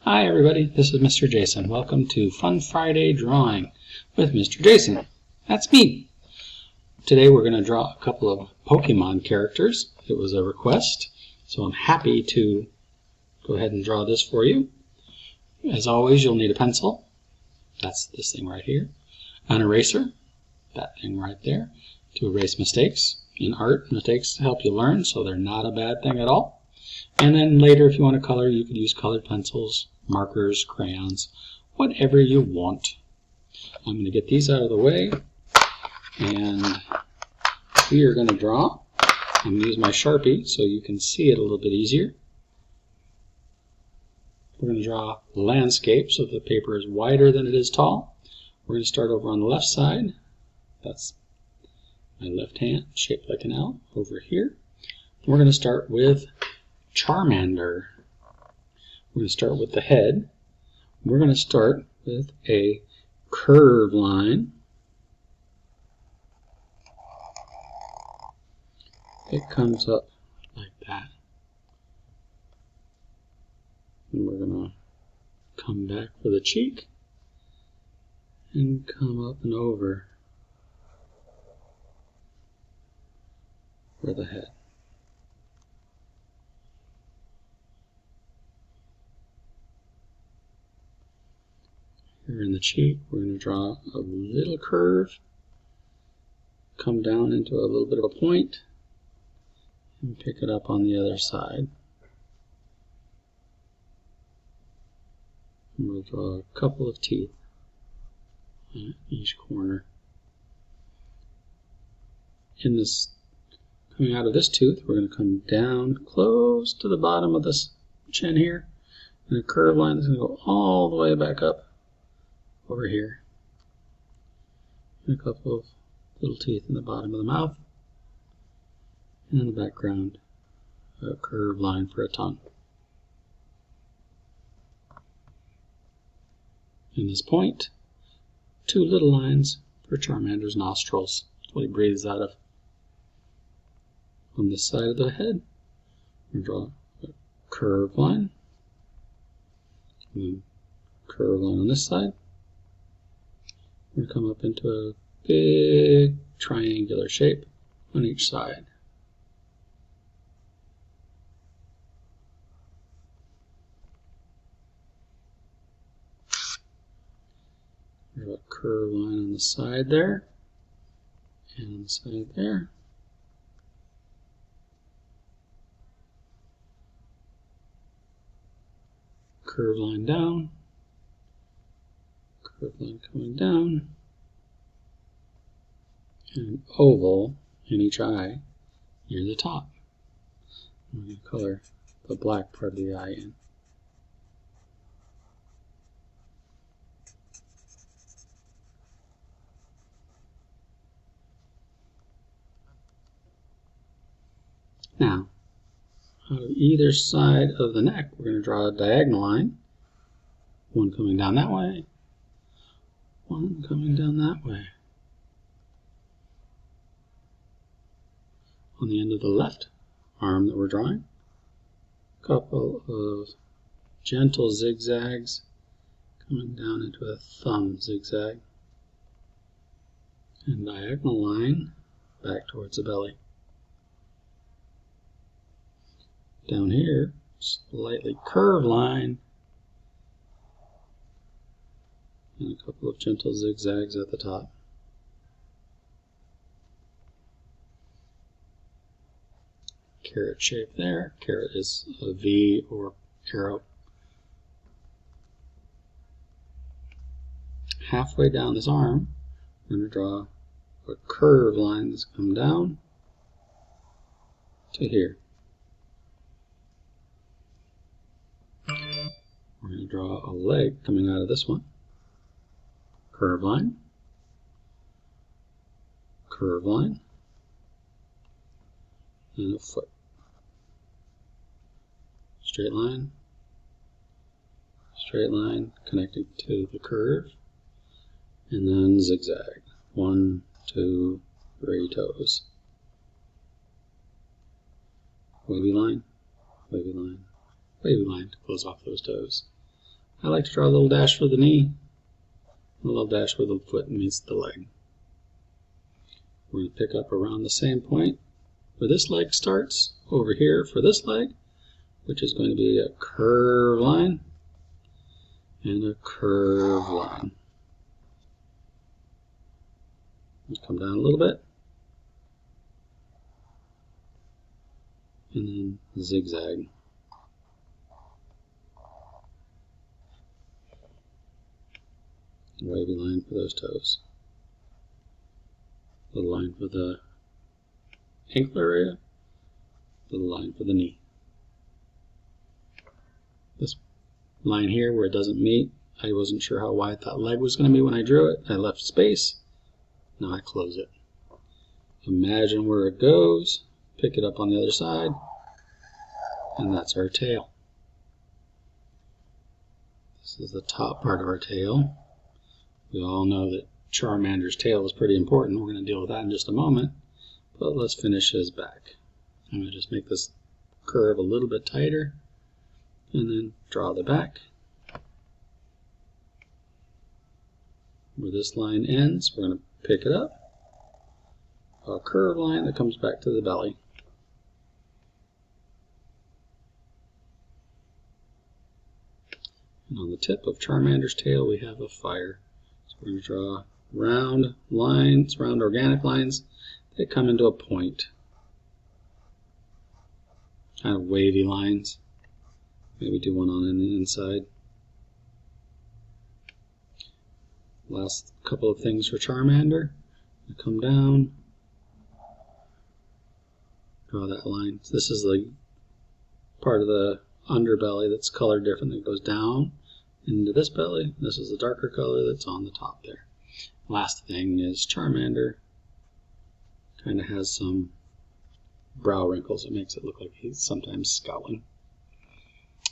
Hi everybody, this is Mr. Jason. Welcome to Fun Friday Drawing with Mr. Jason. That's me. Today we're going to draw a couple of Pokemon characters. It was a request, so I'm happy to go ahead and draw this for you. As always, you'll need a pencil. That's this thing right here. An eraser, that thing right there, to erase mistakes. In art, mistakes help you learn, so they're not a bad thing at all. And then later, if you want to color, you could use colored pencils, markers, crayons, whatever you want. I'm going to get these out of the way, and we are going to draw. I'm going to use my Sharpie so you can see it a little bit easier. We're going to draw landscape, so the paper is wider than it is tall. We're going to start over on the left side. That's my left hand, shaped like an L, over here. We're going to start with Charmander. We're going to start with the head. We're going to start with a curved line. It comes up like that. And we're going to come back for the cheek and come up and over for the head. Here in the cheek, we're going to draw a little curve, come down into a little bit of a point, and pick it up on the other side. And we'll draw a couple of teeth on each corner. In this, coming out of this tooth, we're going to come down close to the bottom of this chin here, and a curved line that's going to go all the way back up over here. And a couple of little teeth in the bottom of the mouth. And in the background, a curved line for a tongue. In this point, two little lines for Charmander's nostrils. That's what he breathes out of. On this side of the head, we draw a curved line. And a curved line on this side. We're going to come up into a big triangular shape on each side. There's a curved line on the side there, and on the side there. Curved line down. Curved line coming down, and an oval in each eye near the top. I'm going to color the black part of the eye in. Now, out of either side of the neck, we're going to draw a diagonal line, one coming down that way, one coming down that way. On the end of the left arm that we're drawing, a couple of gentle zigzags coming down into a thumb zigzag, and diagonal line back towards the belly. Down here, slightly curved line, and a couple of gentle zigzags at the top. Carrot shape there. Carrot is a V or arrow. Halfway down this arm, we're going to draw a curved line that's come down to here. We're going to draw a leg coming out of this one. Curved line, and a foot. Straight line connecting to the curve, and then zigzag. 1, 2, 3 toes. Wavy line, wavy line, wavy line to close off those toes. I like to draw a little dash for the knee, a little dash where the foot meets the leg. We're going to pick up around the same point where this leg starts, over here for this leg, which is going to be a curved line and a curved line. Come down a little bit, and then zigzag. Wavy line for those toes. Little line for the ankle area. Little line for the knee. This line here where it doesn't meet, I wasn't sure how wide that leg was going to be when I drew it. I left space. Now I close it. Imagine where it goes. Pick it up on the other side. And that's our tail. This is the top part of our tail. We all know that Charmander's tail is pretty important. We're going to deal with that in just a moment. But let's finish his back. I'm going to just make this curve a little bit tighter and then draw the back. Where this line ends, we're going to pick it up. A curved line that comes back to the belly. And on the tip of Charmander's tail, we have a fire. We're going to draw round lines, round organic lines that come into a point. Kind of wavy lines. Maybe do one on the inside. Last couple of things for Charmander. Come down. Draw that line. This is the part of the underbelly that's colored differently. It goes down into this belly. This is the darker color that's on the top there. Last thing is Charmander kind of has some brow wrinkles. It makes it look like he's sometimes scowling.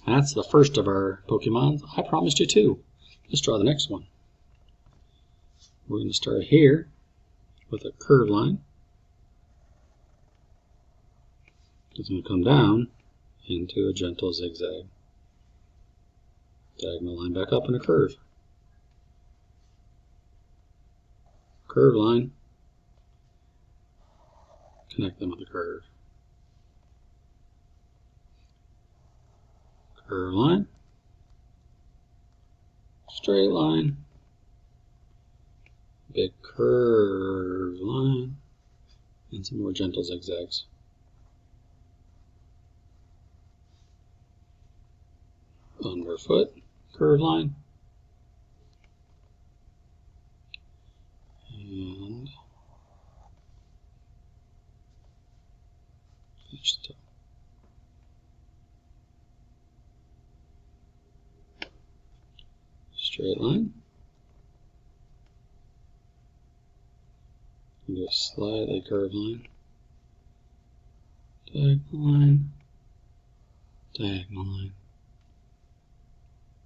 That's the first of our Pokemon. I promised you two. Let's draw the next one. We're going to start here with a curved line. It's going to come down into a gentle zigzag. Diagonal line back up in a curve. Curved line. Connect them with a curve. Curved line. Straight line. Big curved line. And some more gentle zigzags. Underfoot, curved line, and each toe. Straight line. Do a slightly curved line. Diagonal line. Diagonal line.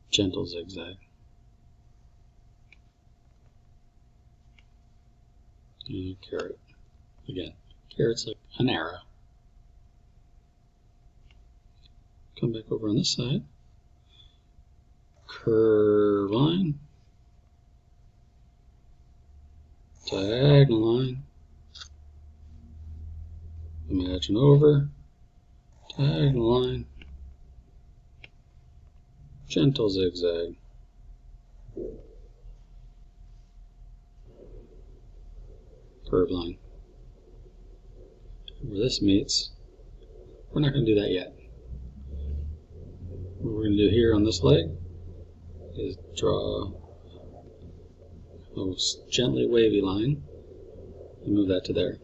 Gentle zigzag. And a carrot. Again, carrot's like an arrow. Come back over on this side. Curve line. Diagonal line. Imagine over. Diagonal line. Gentle zigzag. Curved line. Where this meets, we're not going to do that yet. What we're going to do here on this leg is draw a gently wavy line and move that to there.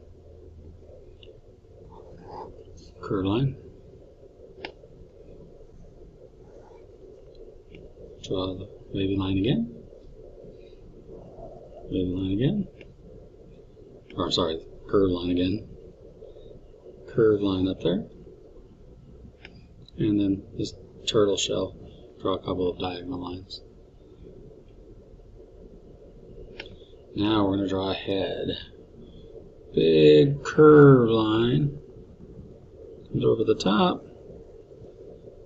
Curved line. Draw the wavy line again. Wavy line again. Or I'm sorry, curved line again. Curved line up there. And then this turtle shell. Draw a couple of diagonal lines. Now we're going to draw a head. Big curved line. Comes over the top.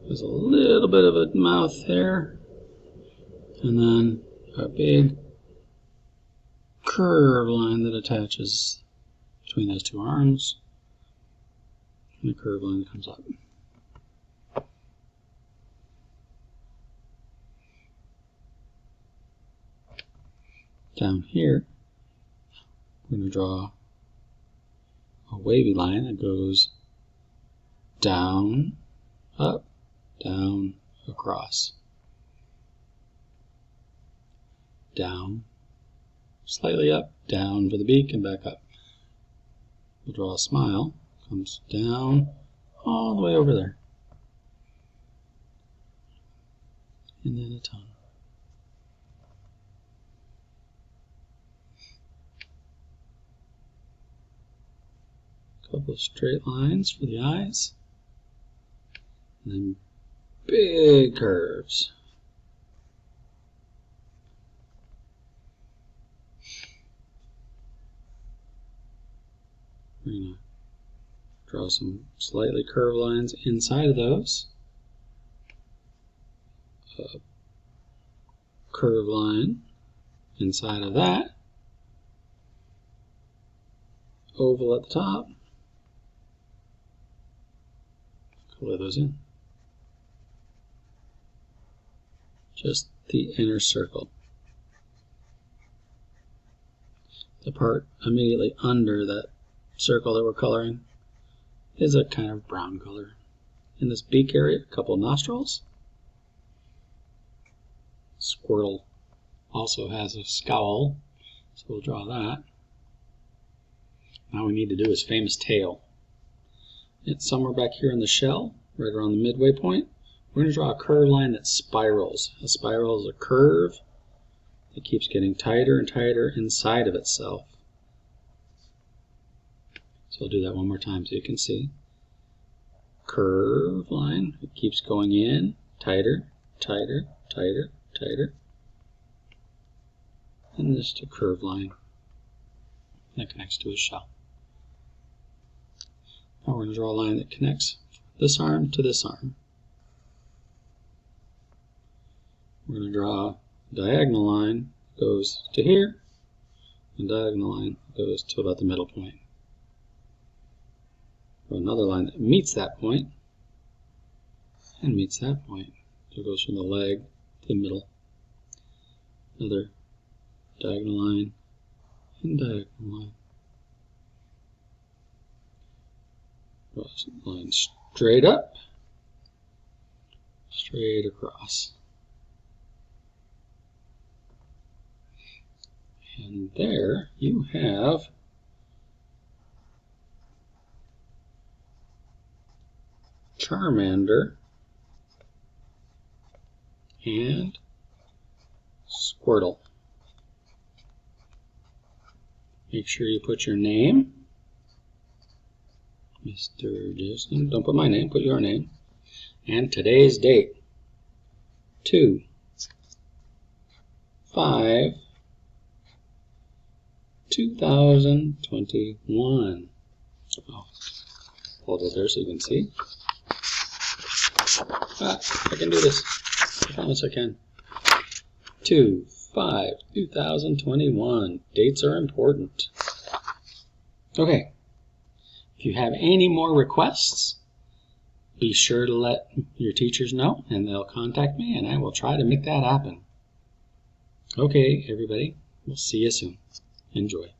There's a little bit of a mouth there. and then a big curved line that attaches between those two arms, and the curved line comes up. Down here, we're going to draw a wavy line that goes down, up, down, across. Down, slightly up, down for the beak, and back up. We'll draw a smile, comes down all the way over there. And then a tongue. Couple of straight lines for the eyes, and then big curves. We're going to draw some slightly curved lines inside of those. A curved line inside of that. Oval at the top. Color those in. Just the inner circle. The part immediately under that circle that we're coloring is a kind of brown color. In this beak area, a couple nostrils. Squirtle also has a scowl, so we'll draw that. Now we need to do his famous tail. It's somewhere back here in the shell, right around the midway point. We're going to draw a curved line that spirals. A spiral is a curve that keeps getting tighter and tighter inside of itself. So I'll do that one more time so you can see. Curved line, it keeps going in, tighter, tighter, tighter, tighter. And just a curved line that connects to his shell. Now we're going to draw a line that connects this arm to this arm. We're going to draw a diagonal line that goes to here, and a diagonal line that goes to about the middle point. Draw another line that meets that point, and meets that point. So it goes from the leg to the middle. Another diagonal line, and diagonal line. Draw a line straight up, straight across. And there you have Charmander and Squirtle. Make sure you put your name, Mr. Jason. Don't put my name, put your name. And today's date, 2/5/2021. Oh, hold it there so you can see. I can do this. I promise I can. 2/5/2021. Dates are important. Okay. If you have any more requests, be sure to let your teachers know, and they'll contact me, and I will try to make that happen. Okay, everybody. We'll see you soon. Enjoy.